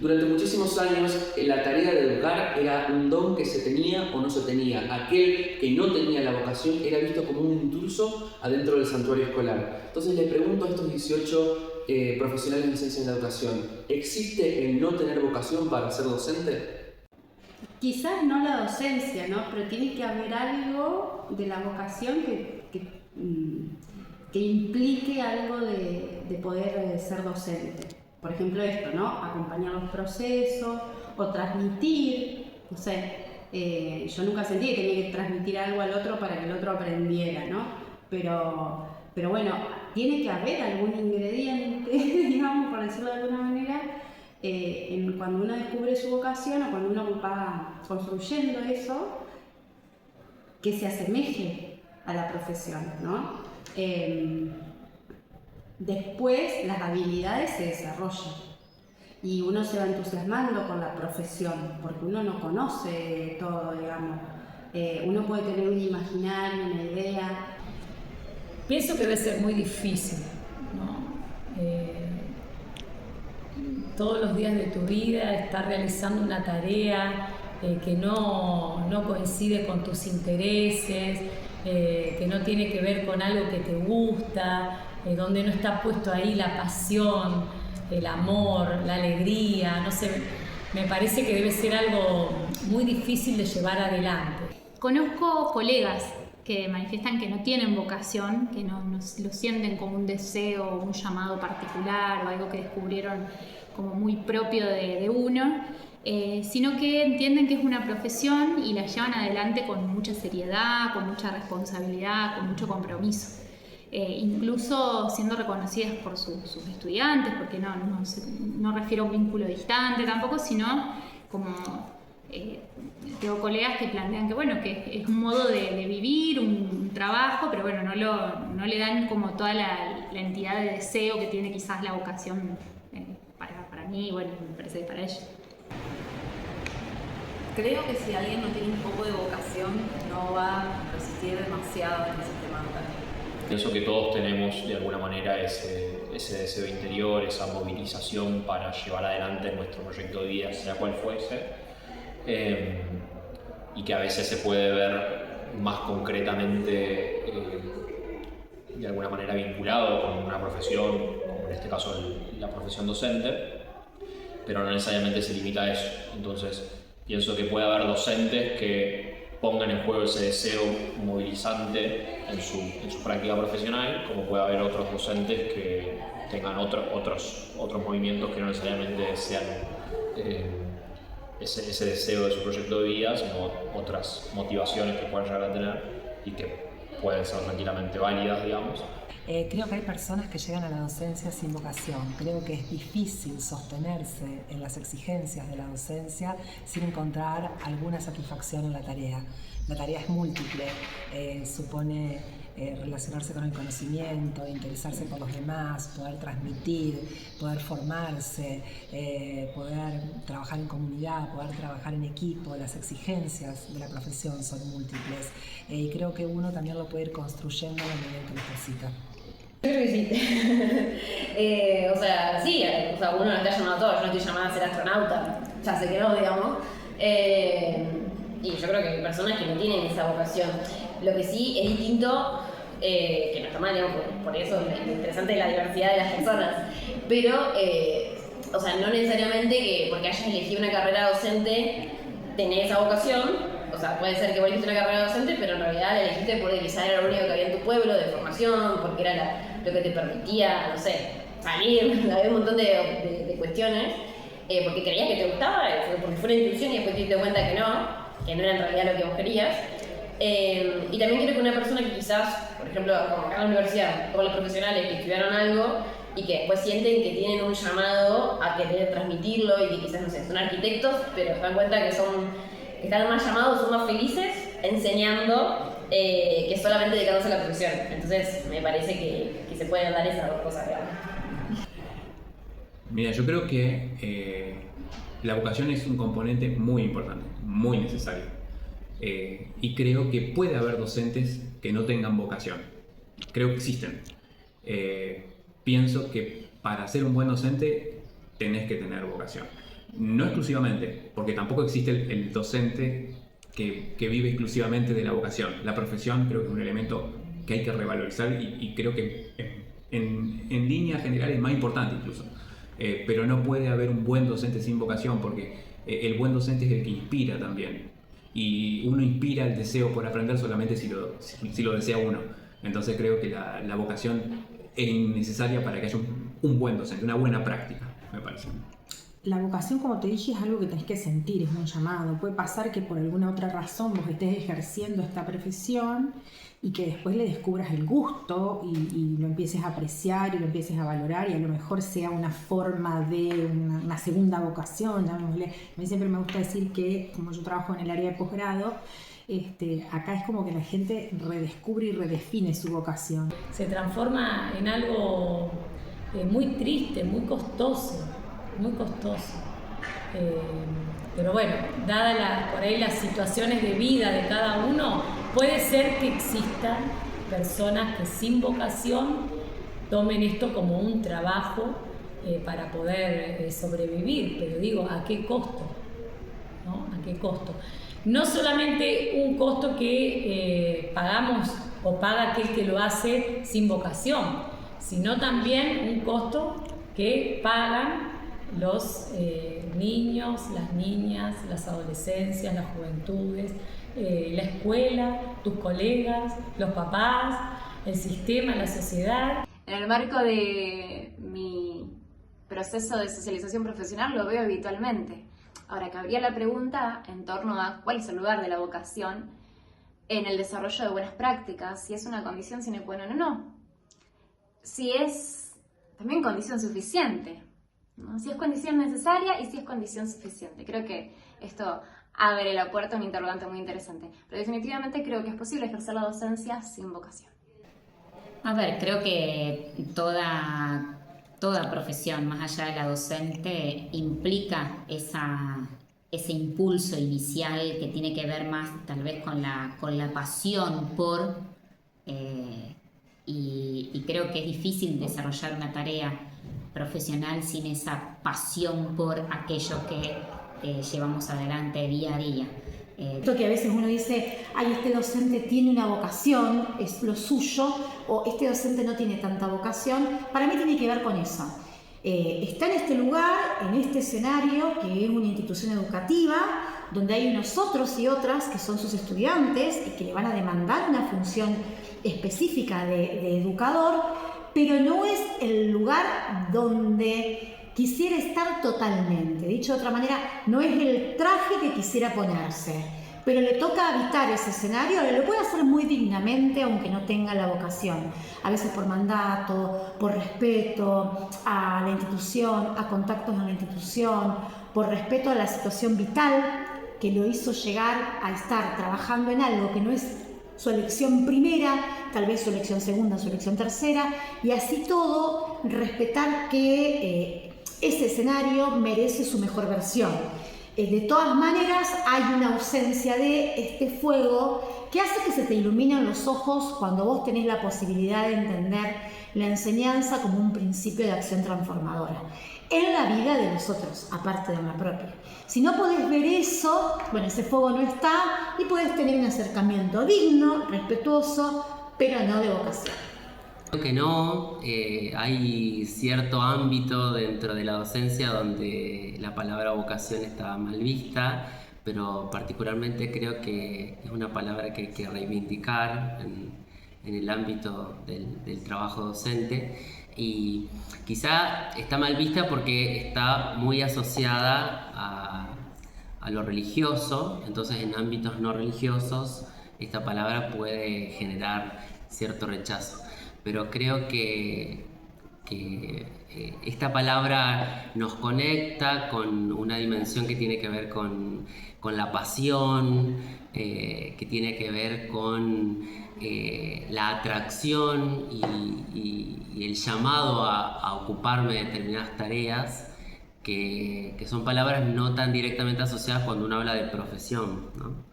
Durante muchísimos años la tarea de educar era un don que se tenía o no se tenía. Aquel que no tenía la vocación era visto como un intruso adentro del santuario escolar. Entonces le pregunto a estos 18 profesionales en ciencias de la educación, ¿existe el no tener vocación para ser docente? Quizás no la docencia, ¿no? Pero tiene que haber algo de la vocación que implique algo de poder ser docente. Por ejemplo esto, ¿no? Acompañar los procesos o transmitir, no sé, yo nunca sentí que tenía que transmitir algo al otro para que el otro aprendiera, ¿no? Pero bueno, tiene que haber algún ingrediente, digamos, por decirlo de alguna manera, cuando uno descubre su vocación o cuando uno va construyendo eso, que se asemeje a la profesión, ¿no? Después las habilidades se desarrollan y uno se va entusiasmando con la profesión porque uno no conoce todo, digamos. Uno puede tener un imaginario, una idea. Pienso que debe ser muy difícil, ¿no? Todos los días de tu vida estar realizando una tarea que no coincide con tus intereses, que no tiene que ver con algo que te gusta, donde no está puesto ahí la pasión, el amor, la alegría, no sé, me parece que debe ser algo muy difícil de llevar adelante. Conozco colegas que manifiestan que no tienen vocación, que no lo sienten como un deseo, un llamado particular o algo que descubrieron como muy propio de uno, sino que entienden que es una profesión y la llevan adelante con mucha seriedad, con mucha responsabilidad, con mucho compromiso. Incluso siendo reconocidas por sus estudiantes, porque no refiero a un vínculo distante tampoco, sino como tengo colegas que plantean que bueno, que es un modo de vivir, un trabajo, pero bueno, no le dan como toda la entidad de deseo que tiene quizás la vocación para mí y bueno, me parece que para ellos. Creo que si alguien no tiene un poco de vocación no va a resistir demasiado en el sistema educativo. Pienso que todos tenemos de alguna manera ese deseo interior, esa movilización para llevar adelante nuestro proyecto de vida, sea cual fuese, y que a veces se puede ver más concretamente de alguna manera vinculado con una profesión, como en este caso la profesión docente, pero no necesariamente se limita a eso. Entonces, pienso que puede haber docentes que pongan en juego ese deseo movilizante en su práctica profesional, como puede haber otros docentes que tengan otros movimientos que no necesariamente sean ese deseo de su proyecto de vida, sino otras motivaciones que puedan llegar a tener y que pueden ser tranquilamente válidas, digamos. Creo que hay personas que llegan a la docencia sin vocación. Creo que es difícil sostenerse en las exigencias de la docencia sin encontrar alguna satisfacción en la tarea. La tarea es múltiple, supone relacionarse con el conocimiento, interesarse por los demás, poder transmitir, poder formarse, poder trabajar en comunidad, poder trabajar en equipo. Las exigencias de la profesión son múltiples y creo que uno también lo puede ir construyendo a la medida que necesita. Yo creo que sí. Uno no está llamado a todo, yo no estoy llamada a ser astronauta, ya sé que no, digamos. Y yo creo que hay personas que no tienen esa vocación. Lo que sí es distinto, que no está mal, digamos, por eso es interesante la diversidad de las personas. Pero, no necesariamente que porque hayas elegido una carrera docente tenés esa vocación. O sea, puede ser que vos elegiste una carrera docente, pero en realidad la elegiste porque quizás era lo único que había en tu pueblo de formación, porque era lo que te permitía, no sé, salir, había un montón de cuestiones, porque creías que te gustaba, porque fue una intuición y después te diste cuenta que no era en realidad lo que vos querías. Y también creo que una persona que quizás, por ejemplo, como acá en la universidad, todos los profesionales que estudiaron algo y que después sienten que tienen un llamado a querer transmitirlo y que quizás, no sé, son arquitectos, pero se dan cuenta que están más llamados, son más felices enseñando que solamente dedicándose a la profesión. Entonces me parece que se pueden dar esas dos cosas, digamos. Mira, yo creo que la vocación es un componente muy importante, muy necesario. Y creo que puede haber docentes que no tengan vocación. Creo que existen. Pienso que para ser un buen docente tenés que tener vocación. No exclusivamente, porque tampoco existe el docente que vive exclusivamente de la vocación. La profesión creo que es un elemento que hay que revalorizar y creo que en líneas generales es más importante incluso. Pero no puede haber un buen docente sin vocación, porque el buen docente es el que inspira también. Y uno inspira el deseo por aprender solamente si lo desea uno. Entonces creo que la vocación es necesaria para que haya un buen docente, una buena práctica, me parece. La vocación, como te dije, es algo que tenés que sentir, es un llamado. Puede pasar que por alguna otra razón vos estés ejerciendo esta profesión y que después le descubras el gusto y lo empieces a apreciar y lo empieces a valorar, y a lo mejor sea una forma de una segunda vocación, llamémosle. A mí siempre me gusta decir que, como yo trabajo en el área de posgrado, acá es como que la gente redescubre y redefine su vocación. Se transforma en algo muy triste, muy costoso. Pero bueno, dadas por ahí las situaciones de vida de cada uno, puede ser que existan personas que sin vocación tomen esto como un trabajo para poder sobrevivir, pero digo, ¿a qué costo? ¿No? ¿A qué costo? No solamente un costo que pagamos o paga aquel que lo hace sin vocación, sino también un costo que pagan los niños, las niñas, las adolescencias, las juventudes, la escuela, tus colegas, los papás, el sistema, la sociedad. En el marco de mi proceso de socialización profesional lo veo habitualmente. Ahora, cabría la pregunta en torno a cuál es el lugar de la vocación en el desarrollo de buenas prácticas, si es una condición sine qua non o no, si es también condición suficiente, ¿no? Si es condición necesaria y si es condición suficiente. Creo que esto abre la puerta a un interrogante muy interesante, pero definitivamente creo que es posible ejercer la docencia sin vocación. A ver, creo que toda profesión, más allá de la docente, implica ese impulso inicial que tiene que ver más tal vez con la pasión por, y creo que es difícil desarrollar una tarea profesional sin esa pasión por aquello que llevamos adelante día a día. Esto que a veces uno dice, ay, este docente tiene una vocación, es lo suyo, o este docente no tiene tanta vocación, para mí tiene que ver con eso. Está en este lugar, en este escenario, que es una institución educativa, donde hay unos otros y otras que son sus estudiantes y que le van a demandar una función específica de educador, pero no es el lugar donde quisiera estar totalmente. Dicho de otra manera, no es el traje que quisiera ponerse, pero le toca habitar ese escenario, lo puede hacer muy dignamente aunque no tenga la vocación, a veces por mandato, por respeto a la institución, a contactos en la institución, por respeto a la situación vital que lo hizo llegar a estar trabajando en algo que no es su elección primera, tal vez su elección segunda, su elección tercera, y así todo respetar que ese escenario merece su mejor versión. De todas maneras, hay una ausencia de este fuego que hace que se te iluminen los ojos cuando vos tenés la posibilidad de entender la enseñanza como un principio de acción transformadora en la vida de los otros, aparte de la propia. Si no podés ver eso, bueno, ese fuego no está y podés tener un acercamiento digno, respetuoso, pero no de vocación. Creo que no, hay cierto ámbito dentro de la docencia donde la palabra vocación está mal vista, pero particularmente creo que es una palabra que hay que reivindicar en el ámbito del trabajo docente, y quizá está mal vista porque está muy asociada a lo religioso. Entonces en ámbitos no religiosos esta palabra puede generar cierto rechazo. Pero creo que esta palabra nos conecta con una dimensión que tiene que ver con la pasión, que tiene que ver con la atracción y el llamado a ocuparme de determinadas tareas, que son palabras no tan directamente asociadas cuando uno habla de profesión, ¿no?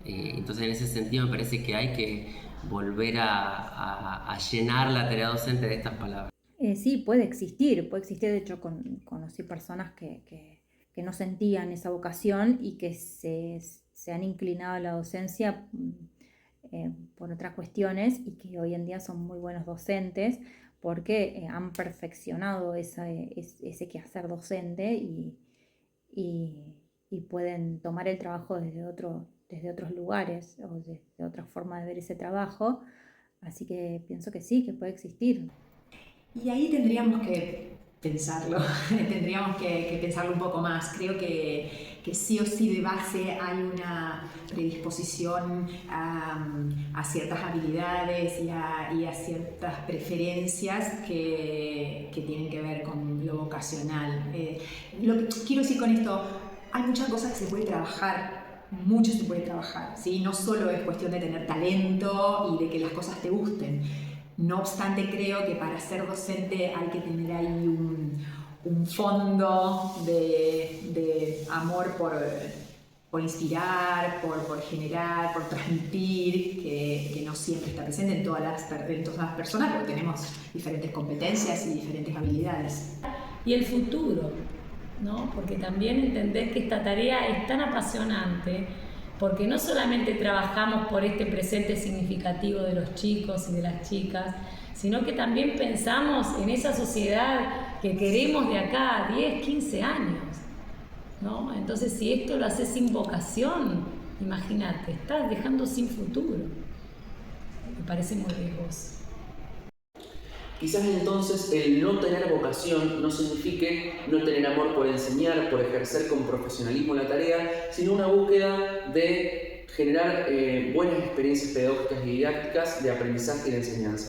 Entonces en ese sentido me parece que hay que volver a llenar la tarea docente de estas palabras. Sí, puede existir, de hecho conocí personas que no sentían esa vocación y que se han inclinado a la docencia por otras cuestiones y que hoy en día son muy buenos docentes porque han perfeccionado ese quehacer docente y pueden tomar el trabajo desde otros lugares o desde otra forma de ver ese trabajo. Así que pienso que sí, que puede existir. Y ahí tendríamos que pensarlo, tendríamos que pensarlo un poco más. Creo que sí o sí de base hay una predisposición a ciertas habilidades y a ciertas preferencias que tienen que ver con lo vocacional. Lo que quiero decir con esto, hay muchas cosas que se puede trabajar, mucho se puede trabajar, ¿sí? No solo es cuestión de tener talento y de que las cosas te gusten. No obstante, creo que para ser docente hay que tener ahí un fondo de amor por inspirar, por generar, por transmitir, que no siempre está presente en todas las personas, porque tenemos diferentes competencias y diferentes habilidades. Y el futuro, ¿no? Porque también entender que esta tarea es tan apasionante, porque no solamente trabajamos por este presente significativo de los chicos y de las chicas, sino que también pensamos en esa sociedad que queremos de acá a 10, 15 años, ¿no? Entonces, si esto lo haces sin vocación, imagínate, estás dejando sin futuro. Me parece muy riesgoso. Quizás entonces el no tener vocación no signifique no tener amor por enseñar, por ejercer con profesionalismo la tarea, sino una búsqueda de generar buenas experiencias pedagógicas y didácticas de aprendizaje y de enseñanza.